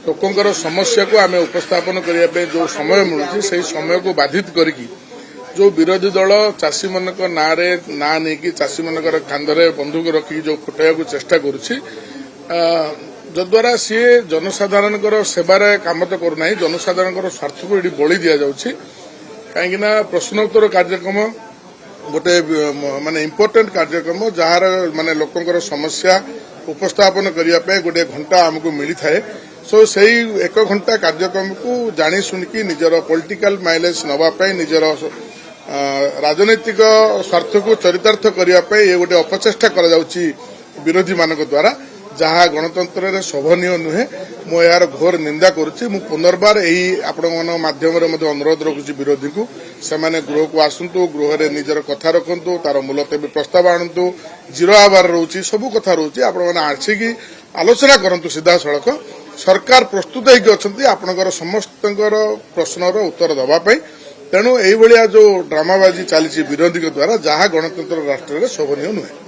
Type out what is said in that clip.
लोकंर समस्या को आम उपस्थापन करने जो समय मिलूँ से समय को बाधित करके जो विरोधी दल चाषी मान ना नहीं चाषी मान कांधरे बंधुक रखिक जो फुटाइया को चेष्टा करुच्ची जद्वारा सी जनसाधारण सेवार काम तो करना जनसाधारण स्वार्थ को ये बलि दि जाऊँगी कहीं प्रश्नोत्तर कार्यक्रम गोटे माने इम्पोर्टेंट कार्यक्रम जार माने लोकंर समस्या उपस्थापन करने गोटे घंटा आमको मिली थाए सो से एक घंटा कार्यक्रम को जानी शुणिकी निजर पॉलिटिकल माइलेज नवापाई निजर राजनैतिक स्वार्थ को चरितार्थ करने ये गोटे अपचेष्टा करा विरोधी मानक द्वारा जहाँ गणतंत्र रे शोभनीय नुहे मु यार घोर निंदा करुच्ची मु पुनर्बार यही आपण माध्यम अनुरोध रखुची विरोधी को सेमाने गृह को आसतु गृह रे निजर कथा रखु तार मुलतवी प्रस्ताव आणतु जीरो आवार रोची सबू कथा रोची आपण मैंने आसिकी आलोचना करतु सीधा सड़क सरकार प्रस्तुत होती आपणकर समस्त प्रश्नर उत्तर दवापाई तेणु यही जो ड्रामाबाजी चली विरोधी द्वारा जहाँ गणतंत्र राष्ट्र में शोभनीय नुहे।